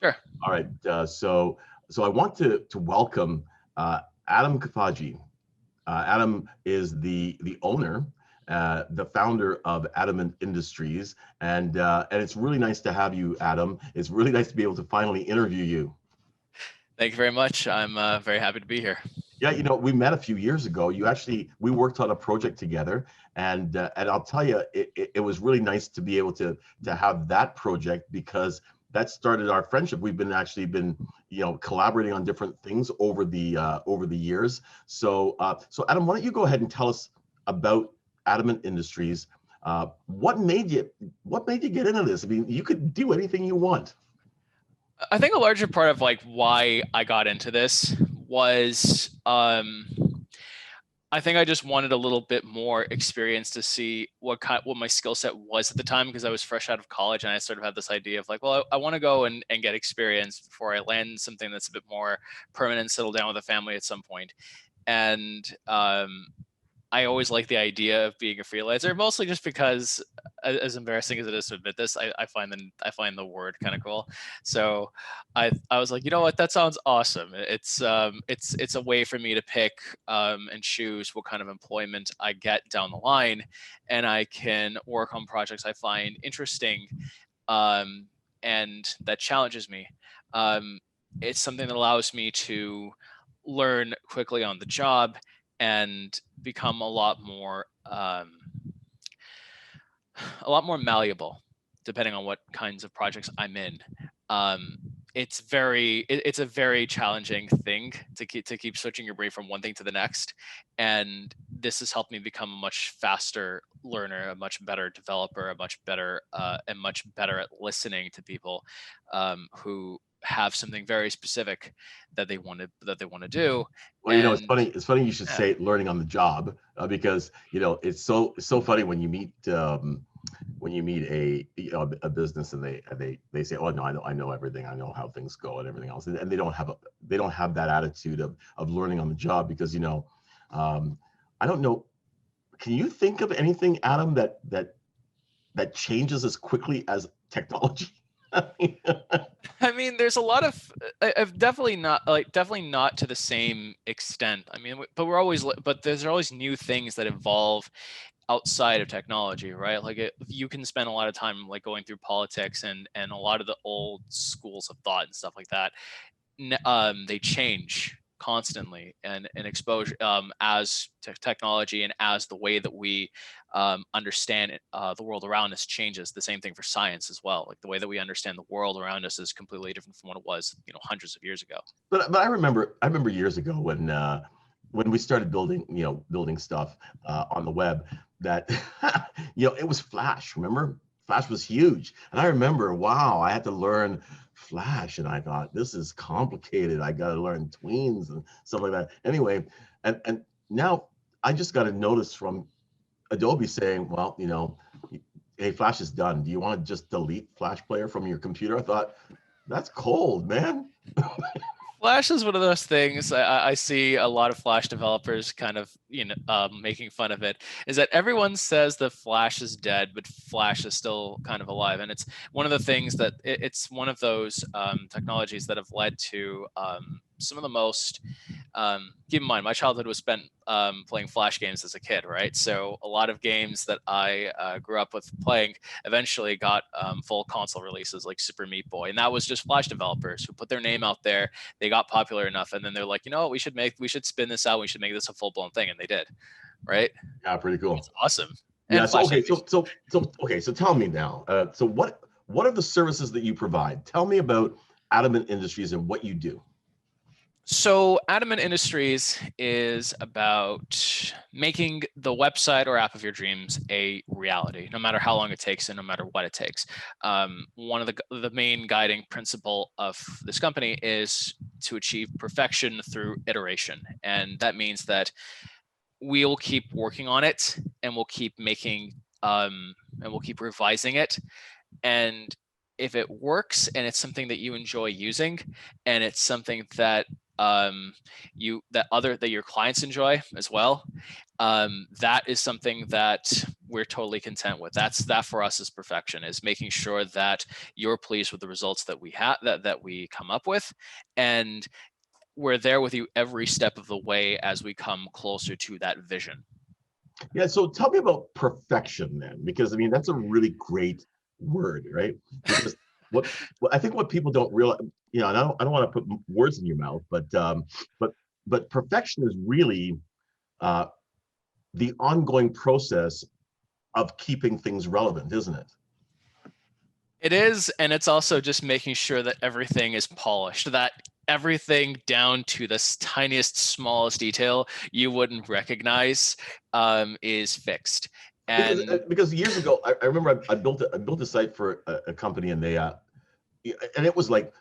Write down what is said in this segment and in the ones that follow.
Sure. All right. So I want to welcome Adam Khafagy. Adam is the owner, the founder of Adamant Industries, and it's really nice to have you, Adam. It's really nice to be able to finally interview you. Thank you very much. I'm very happy to be here. Yeah, we met a few years ago. We worked on a project together, and I'll tell you, it was really nice to be able to have that project because that started our friendship. We've been collaborating on different things over the years. So Adam, why don't you go ahead and tell us about Adamant Industries? What made you get into this? I mean, you could do anything you want. I think a larger part of like why I got into this was I think I just wanted a little bit more experience to see what my skill set was at the time, because I was fresh out of college and I sort of had this idea of like, well, I want to go and get experience before I land something that's a bit more permanent, settle down with a family at some point. And I always like the idea of being a freelancer, mostly just because, as embarrassing as it is to admit this, I find the word kind of cool. So I was like, you know what, that sounds awesome. It's a way for me to pick and choose what kind of employment I get down the line, and I can work on projects I find interesting, and that challenges me. It's something that allows me to learn quickly on the job and become a lot more malleable depending on what kinds of projects I'm in. Um, it's a very challenging thing to keep switching your brain from one thing to the next, and this has helped me become a much faster learner, a much better developer, a much better and much better at listening to people who have something very specific that they want to do. Well, it's And funny. It's funny you should yeah, say learning on the job because it's so funny when you meet a business and they say, oh no, I know everything, I know how things go and everything else, and they don't have that attitude of learning on the job because I don't know. Can you think of anything, Adam, that changes as quickly as technology? I mean, there's a lot of I've definitely not to the same extent. I mean, but there's always new things that evolve outside of technology, right? Like you can spend a lot of time like going through politics and a lot of the old schools of thought and stuff like that. They change constantly, and exposure as technology and as the way that we understand it, the world around us changes. The same thing for science as well. Like the way that we understand the world around us is completely different from what it was, hundreds of years ago. But I remember years ago when we started building stuff on the web that it was Flash. Remember, Flash was huge, and I remember, wow, I had to learn Flash, and I thought this is complicated. I got to learn tweens and stuff like that. Anyway, and now I just got a notice from Adobe saying, well, hey, Flash is done. Do you want to just delete Flash Player from your computer? I thought that's cold, man. Flash is one of those things I see a lot of Flash developers kind of, making fun of it, is that everyone says that Flash is dead, but Flash is still kind of alive. And it's one of the things that it's one of those technologies that have led to some of the most, keep in mind, my childhood was spent playing Flash games as a kid, right? So a lot of games that I grew up with playing eventually got full console releases like Super Meat Boy. And that was just Flash developers who put their name out there. They got popular enough, and then they're like, you know what, we should spin this out. We should make this a full blown thing, and they did, right? Yeah, pretty It's cool. awesome. Yeah. And So Flash okay. animation. So tell me now. So what are the services that you provide? Tell me about Adamant Industries and what you do. So Adamant Industries is about making the website or app of your dreams a reality, no matter how long it takes and no matter what it takes. One of the main guiding principle of this company is to achieve perfection through iteration, and that means that we'll keep working on it, and we'll keep and we'll keep revising it. And if it works and it's something that you enjoy using, and it's something that that your clients enjoy as well, that is something that we're totally content with. That for us is perfection, is making sure that you're pleased with the results that we have, that we come up with, and we're there with you every step of the way as we come closer to that vision. Yeah. So tell me about perfection then, because I mean that's a really great word, right? Because what I think what people don't realize, and I don't want to put words in your mouth, but but perfection is really uh, the ongoing process of keeping things relevant, isn't it? It is, and it's also just making sure that everything is polished, that everything down to the tiniest, smallest detail you wouldn't recognize is fixed. And Because years ago, I remember I built a site for a company, and and it was like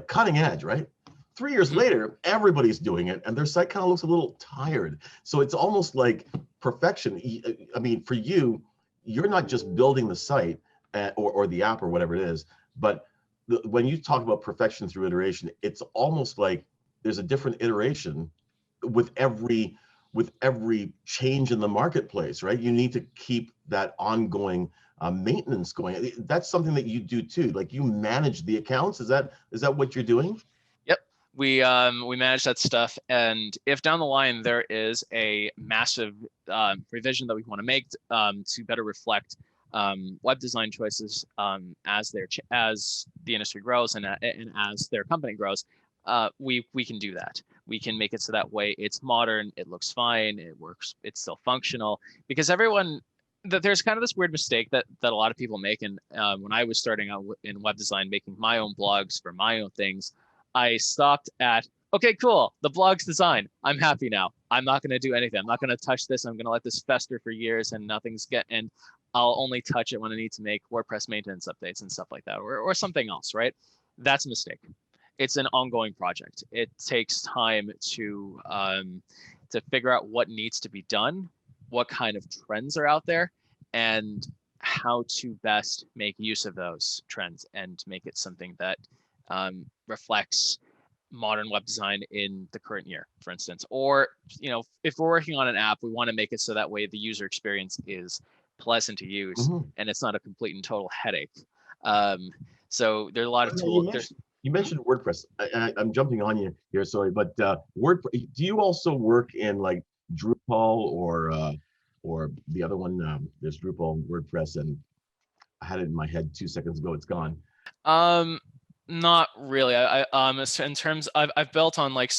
cutting edge, right? 3 years later, everybody's doing it, and their site kind of looks a little tired. So it's almost like perfection. I mean, for you, you're not just building the site or the app or whatever it is, but when you talk about perfection through iteration, it's almost like there's a different iteration with every change in the marketplace, right? You need to keep that ongoing maintenance going. That's something that you do too. Like you manage the accounts. Is that what you're doing? yep, we manage that stuff. And if down the line there is a massive revision that we want to make to better reflect web design choices as the industry grows and as their company grows, we can do that. We can make it so that way it's modern, it looks fine, it works, it's still functional. Because there's kind of this weird mistake that a lot of people make. And when I was starting out in web design, making my own blogs for my own things, I stopped at, okay, cool, the blog's designed. I'm happy now. I'm not going to do anything. I'm not going to touch this. I'm going to let this fester for years and and I'll only touch it when I need to make WordPress maintenance updates and stuff like that, or something else, right? That's a mistake. It's an ongoing project. It takes time to figure out what needs to be done, what kind of trends are out there, and how to best make use of those trends and make it something that reflects modern web design in the current year, for instance. Or, if we're working on an app, we want to make it so that way the user experience is pleasant to use Mhm. and it's not a complete and total headache. Um, so there's a lot of Now, you tools. mentioned you mentioned WordPress. I'm jumping on you here, sorry, but WordPress. Do you also work in like Drupal or the other one? There's Drupal and WordPress, and I had it in my head 2 seconds ago. It's gone. Um, Not really. In terms, I've built on like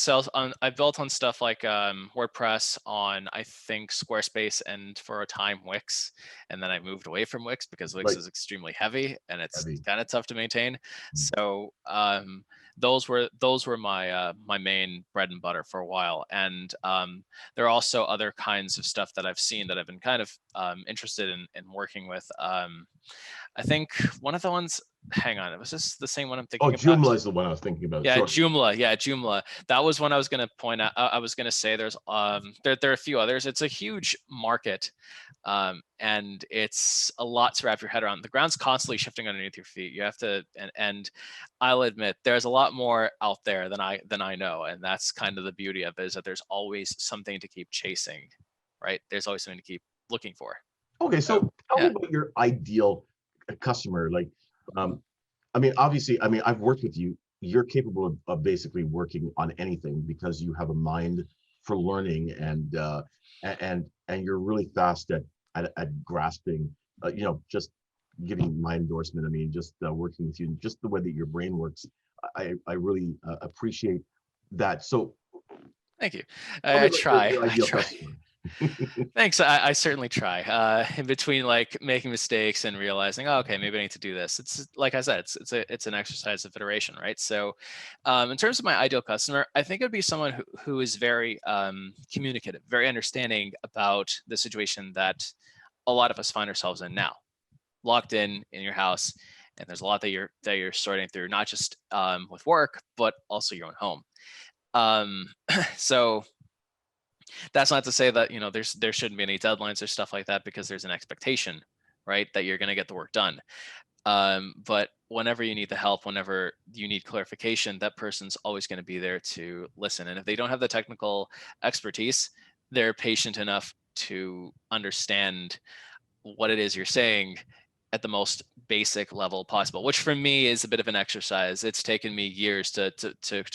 I've built on stuff like WordPress, on I think Squarespace, and for a time Wix, and then I moved away from Wix because Wix Like is extremely heavy and it's heavy. kind of tough to maintain. So those were my main bread and butter for a while. And there are also other kinds of stuff that I've seen that I've been kind of interested in working with. I think one of the ones, hang on, was this the same one I'm Oh, thinking about? Joomla is the one I was thinking about. Yeah, Sorry. Joomla. Yeah, Joomla. That was one I was going to point out. I was going to say there's there are a few others. It's a huge market, and it's a lot to wrap your head around. The ground's constantly shifting underneath your feet. You have to, and I'll admit there's a lot more out there than I know, and that's kind of the beauty of it, is that there's always something to keep chasing, right? There's always something to keep looking for. Okay, So so tell me yeah. about your ideal customer. Like, I mean, obviously, I mean, I've worked with you. You're capable of basically working on anything because you have a mind for learning, and you're really fast at grasping. Just giving my endorsement. I mean, just working with you, just the way that your brain works. I really appreciate that. So Thank you. tell me I about your, try. your I ideal try. customer. Thanks. I certainly try. In between like making mistakes and realizing, oh, okay, maybe I need to do this. It's like I said, it's an exercise of iteration, right? So, in terms of my ideal customer, I think it'd be someone who is very communicative, very understanding about the situation that a lot of us find ourselves in now, locked in your house, and there's a lot that you're sorting through, not just with work, but also your own home. So that's not to say that there shouldn't be any deadlines or stuff like that, because there's an expectation, right, that you're going to get the work done. But whenever you need the help, whenever you need clarification, that person's always going to be there to listen. And if they don't have the technical expertise, they're patient enough to understand what it is you're saying at the most basic level possible, which for me is a bit of an exercise. It's taken me years to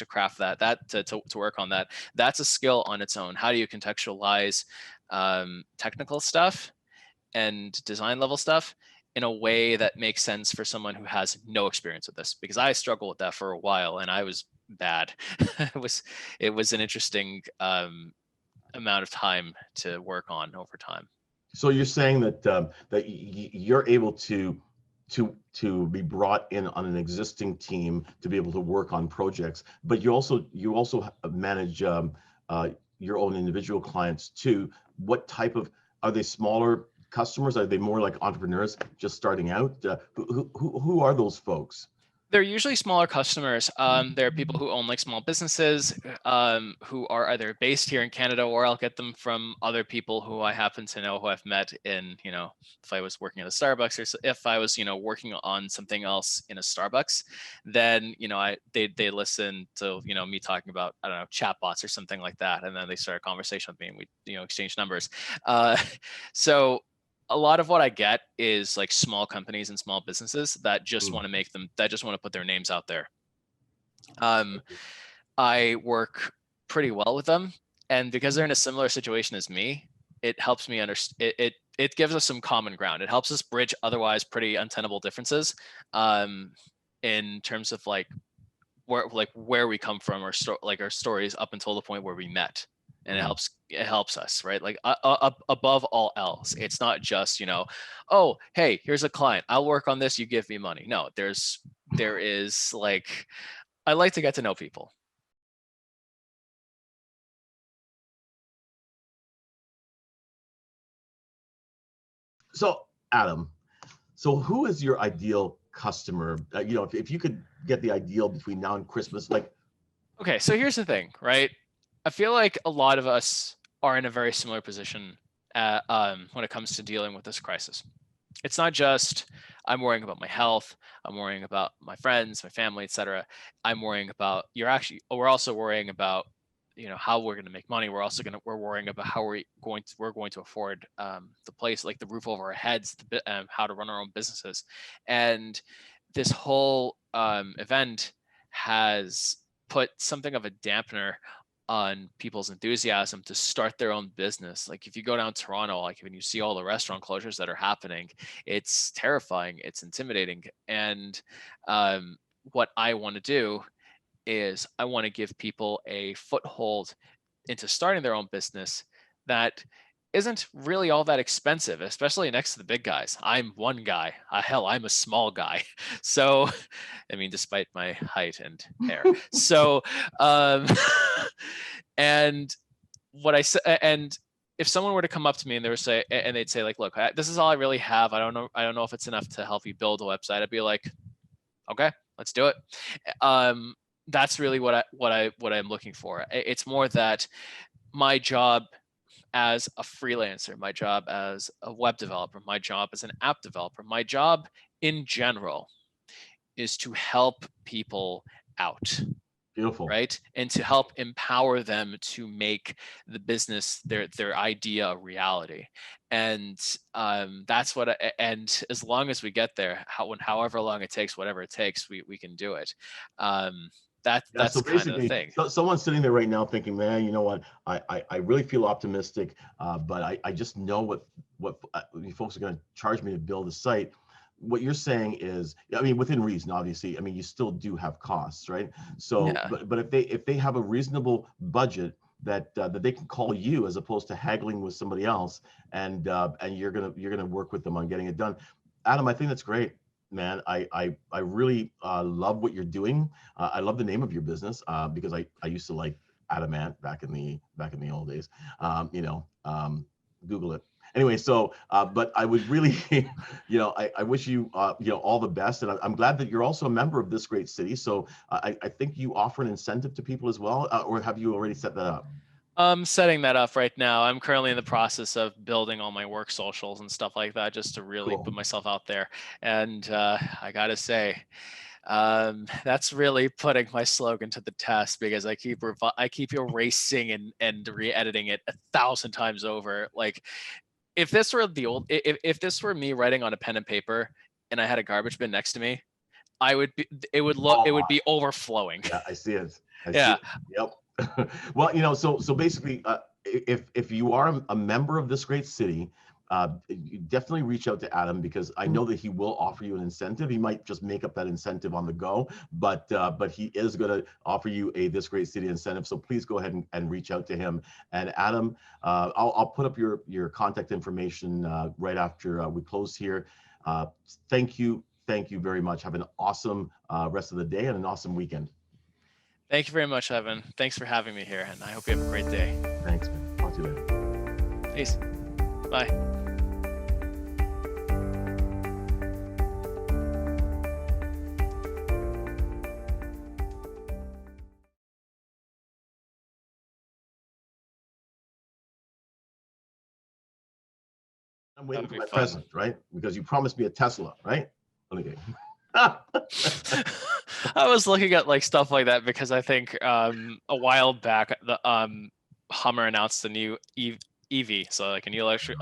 craft to work on that. That's a skill on its own. How do you contextualize technical stuff and design level stuff in a way that makes sense for someone who has no experience with this? Because I struggled with that for a while, and I was bad. it was an interesting amount of time to work on over time. So you're saying that you're able to be brought in on an existing team to be able to work on projects, but you also manage your own individual clients too. What type of, are they smaller customers? Are they more like entrepreneurs just starting out? Who are those folks? They're usually smaller customers. There are people who own like small businesses who are either based here in Canada, or I'll get them from other people who I happen to know, who I've met in, if I was working at a Starbucks, or if I was, working on something else in a Starbucks, then, they listen to, me talking about, I don't know, chatbots or something like that. And then they start a conversation with me and we, exchange numbers. So a lot of what I get is like small companies and small businesses that just want to put their names out there. I work pretty well with them, and because they're in a similar situation as me, it helps me understand. It gives us some common ground. It helps us bridge otherwise pretty untenable differences, in terms of like where we come from, or our stories up until the point where we met. And it helps us, right? Like above all else, it's not just, oh, hey, here's a client, I'll work on this, you give me money. No, there is like, I like to get to know people. So Adam, so who is your ideal customer? If you could get the ideal between now and Christmas, like. Okay, so here's the thing, right? I feel like a lot of us are in a very similar position when it comes to dealing with this crisis. It's not just I'm worrying about my health, I'm worrying about my friends, my family, etc. I'm worrying about we're also worrying about how we're going to make money. We're worrying about how we're going to afford the place, like the roof over our heads, how to run our own businesses. And this whole event has put something of a dampener on people's enthusiasm to start their own business. Like if you go down Toronto, like when you see all the restaurant closures that are happening, it's terrifying, it's intimidating. And what I want to do is I want to give people a foothold into starting their own business that isn't really all that expensive, especially next to the big guys. I'm one guy. Hell, I'm a small guy. So, I mean, despite my height and hair. So, and what I say, and if someone were to come up to me and they'd say like, look, this is all I really have. I don't know if it's enough to help you build a website. I'd be like, okay, let's do it. That's really what I'm looking for. It's more that my job as a freelancer, my job as a web developer, my job as an app developer, my job in general is to help people out. Beautiful. Right? And to help empower them to make the business, their idea, a reality. And that's and as long as we get there, however long it takes, whatever it takes, we can do it. That's So kind of the basically, thing. someone's sitting there right now thinking, man, you know what? I really feel optimistic, but I just know what you folks are going to charge me to build a site. What you're saying is, I mean, within reason, obviously. I mean, you still do have costs, right? So, Yeah. but if they have a reasonable budget that they can call you as opposed to haggling with somebody else, and you're gonna work with them on getting it done. Adam, I think that's great, man. I really love what you're doing. I love the name of your business because I used to like Adamant back in the old days. Google it. Anyway, so but I would really, I wish you all the best, and I'm glad that you're also a member of this great city. So I think you offer an incentive to people as well, or have you already set that up? I'm setting that up right now. I'm currently in the process of building all my work socials and stuff like that, just to really Cool. put myself out there. And I gotta say, that's really putting my slogan to the test, because I keep erasing and re-editing it 1,000 times over. Like if this were the old, if this were me writing on a pen and paper and I had a garbage bin next to me, I would be, it would Oh, be overflowing. yeah, I see it. I see Yeah. it. Yep. Well, so basically, if you are a member of this great city, you definitely reach out to Adam, because I know that he will offer you an incentive. He might just make up that incentive on the go, but he is going to offer you a this great city incentive. So please go ahead and reach out to him. And Adam, I'll put up your contact information right after we close here. Thank you. Thank you very much. Have an awesome rest of the day and an awesome weekend. Thank you very much, Evan. Thanks for having me here, and I hope you have a great day. Thanks, man. Talk to you later. Peace. Bye. I'm That waiting would for be my fun. present, right? Because you promised me a Tesla, right? Okay. I was looking at like stuff like that because I think a while back the Hummer announced the new EV, so like a new electric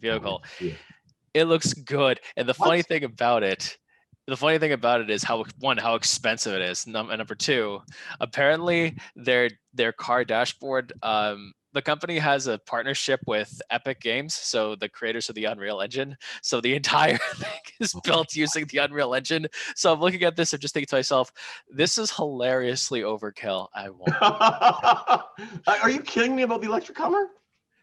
vehicle. Yeah. It looks good, and What? the funny thing about it is how expensive it is. And number two, apparently their car dashboard, the company has a partnership with Epic Games, so the creators of the Unreal Engine. So the entire thing is built using the Unreal Engine. So I'm looking at this and just thinking to myself, this is hilariously overkill. I won't. Are you kidding me about the electric Hummer?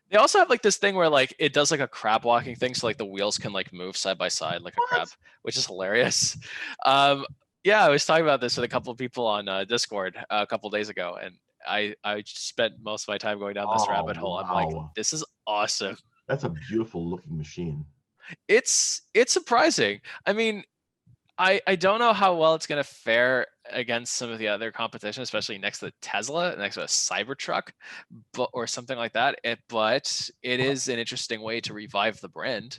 They also have like this thing where like it does like a crab walking thing, so like the wheels can like move side by side like a crab, What? which is hilarious. Um, yeah, I was talking about this with a couple of people on Discord a couple of days ago, and I just spent most of my time going down this Oh, rabbit hole. I'm like, wow. this is awesome. That's a beautiful looking machine. It's surprising. I mean, I don't know how well it's going to fare against some of the other competition, especially next to Tesla, next to a Cybertruck, or something like that. But it is an interesting way to revive the brand.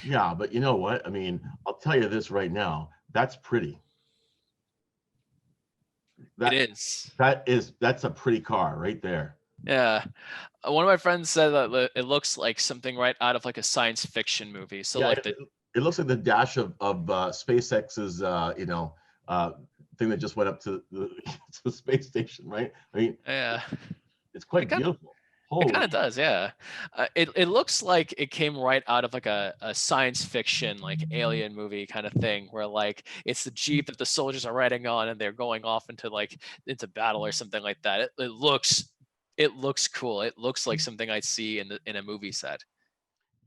Yeah, but you know what? I mean, I'll tell you this right now. That's pretty. It That is. that's a pretty car right there. Yeah. One of my friends said that it looks like something right out of like a science fiction movie. So Yeah, like the it looks like the dash of SpaceX's thing that just went up to to the space station, right? I mean, yeah, it's it quite kind of beautiful. it Holy, kind of does. Yeah. It looks like it came right out of like a science fiction like alien movie kind of thing, where like it's the Jeep that the soldiers are riding on and they're going off into battle or something like that. It looks cool. It looks like something I'd see in a movie set.